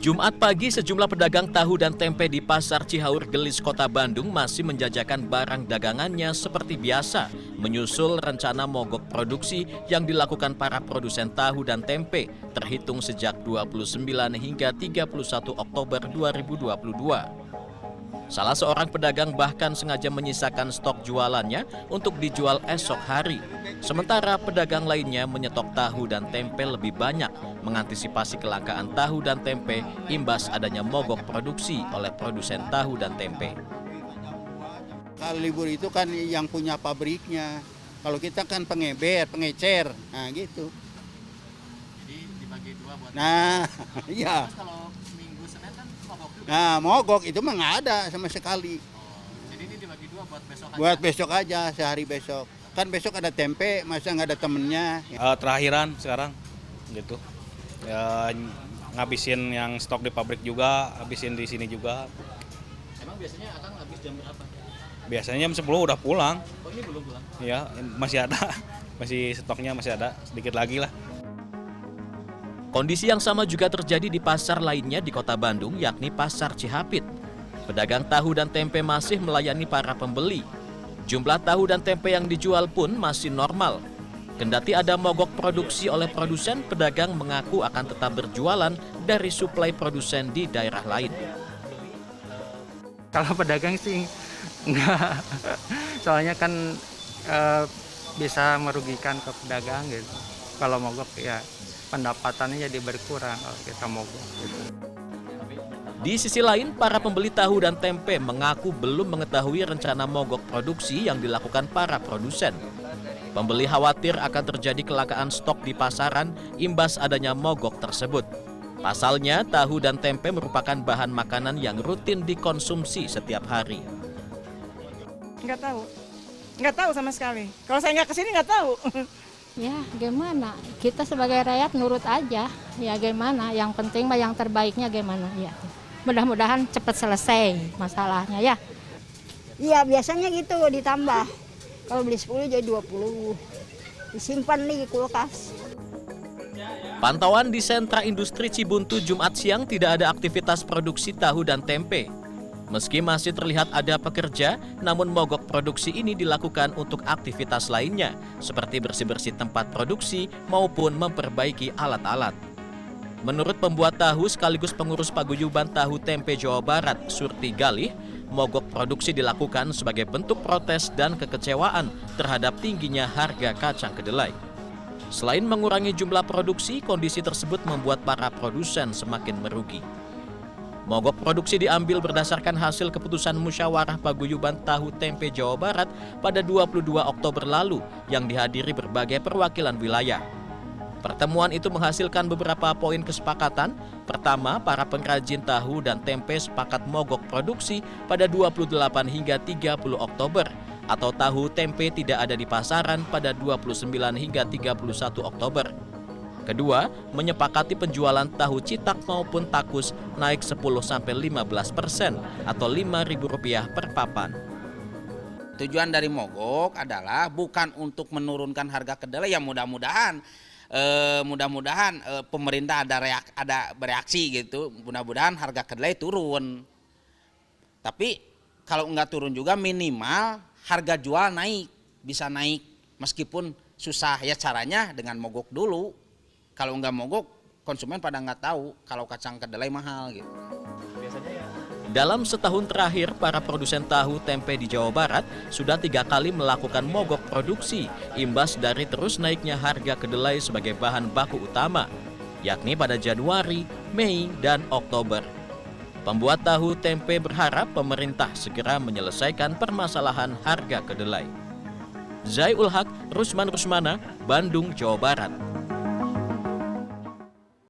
Jumat pagi, sejumlah pedagang tahu dan tempe di Pasar Cihaur Gelis, Kota Bandung masih menjajakan barang dagangannya seperti biasa, menyusul rencana mogok produksi yang dilakukan para produsen tahu dan tempe, terhitung sejak 29 hingga 31 Oktober 2022. Salah seorang pedagang bahkan sengaja menyisakan stok jualannya untuk dijual esok hari. Sementara pedagang lainnya menyetok tahu dan tempe lebih banyak, mengantisipasi kelangkaan tahu dan tempe imbas adanya mogok produksi oleh produsen tahu dan tempe. Kalau libur itu kan yang punya pabriknya, kalau kita kan pengeber, pengecer, nah gitu. Jadi dibagi dua buat. Nah, iya. Terus kalau Minggu Senin kan mogok juga. Nah, mogok itu mah nggak ada sama sekali. Jadi ini dibagi dua buat besok aja. Buat besok aja, sehari besok. Kan besok ada tempe, masa nggak ada temennya. Terakhiran sekarang gitu ya, ngabisin yang stok di pabrik juga, habisin di sini juga. Emang biasanya Akang habis jam berapa? Biasanya jam 10 udah pulang. Oh, ini belum pulang. Ya masih ada, masih stoknya masih ada, sedikit lagi lah. Kondisi yang sama juga terjadi di pasar lainnya di Kota Bandung, yakni Pasar Cihapit. Pedagang tahu dan tempe masih melayani para pembeli. Jumlah tahu dan tempe yang dijual pun masih normal. Kendati ada mogok produksi oleh produsen, pedagang mengaku akan tetap berjualan dari suplai produsen di daerah lain. Kalau pedagang sih enggak, soalnya kan bisa merugikan ke pedagang gitu. Kalau mogok ya pendapatannya jadi berkurang kalau kita mogok gitu. Di sisi lain, para pembeli tahu dan tempe mengaku belum mengetahui rencana mogok produksi yang dilakukan para produsen. Pembeli khawatir akan terjadi kelangkaan stok di pasaran imbas adanya mogok tersebut. Pasalnya, tahu dan tempe merupakan bahan makanan yang rutin dikonsumsi setiap hari. Nggak tahu sama sekali. Kalau saya nggak kesini nggak tahu. Ya gimana, kita sebagai rakyat nurut aja, ya gimana, yang penting mah yang terbaiknya gimana, ya. Mudah-mudahan cepat selesai masalahnya ya. Iya biasanya gitu ditambah, kalau beli 10 jadi 20, disimpan di kulkas. Pantauan di sentra industri Cibuntu Jumat siang tidak ada aktivitas produksi tahu dan tempe. Meski masih terlihat ada pekerja, namun mogok produksi ini dilakukan untuk aktivitas lainnya, seperti bersih-bersih tempat produksi maupun memperbaiki alat-alat. Menurut pembuat tahu sekaligus pengurus paguyuban tahu tempe Jawa Barat, Surti Galih, mogok produksi dilakukan sebagai bentuk protes dan kekecewaan terhadap tingginya harga kacang kedelai. Selain mengurangi jumlah produksi, kondisi tersebut membuat para produsen semakin merugi. Mogok produksi diambil berdasarkan hasil keputusan musyawarah paguyuban tahu tempe Jawa Barat pada 22 Oktober lalu yang dihadiri berbagai perwakilan wilayah. Pertemuan itu menghasilkan beberapa poin kesepakatan. Pertama, para pengrajin tahu dan tempe sepakat mogok produksi pada 28 hingga 30 Oktober atau tahu tempe tidak ada di pasaran pada 29 hingga 31 Oktober. Kedua, menyepakati penjualan tahu citak maupun takus naik 10-15% atau Rp5.000 per papan. Tujuan dari mogok adalah bukan untuk menurunkan harga kedelai, ya mudah-mudahan pemerintah ada bereaksi gitu, mudah-mudahan harga kedelai turun. Tapi kalau nggak turun juga minimal harga jual naik, bisa naik meskipun susah ya, caranya dengan mogok dulu. Kalau nggak mogok, konsumen pada nggak tahu kalau kacang kedelai mahal gitu. Dalam setahun terakhir, para produsen tahu tempe di Jawa Barat sudah 3 kali melakukan mogok produksi, imbas dari terus naiknya harga kedelai sebagai bahan baku utama, yakni pada Januari, Mei, dan Oktober. Pembuat tahu tempe berharap pemerintah segera menyelesaikan permasalahan harga kedelai. Zai Ul Haq, Rusman Rusmana, Bandung, Jawa Barat.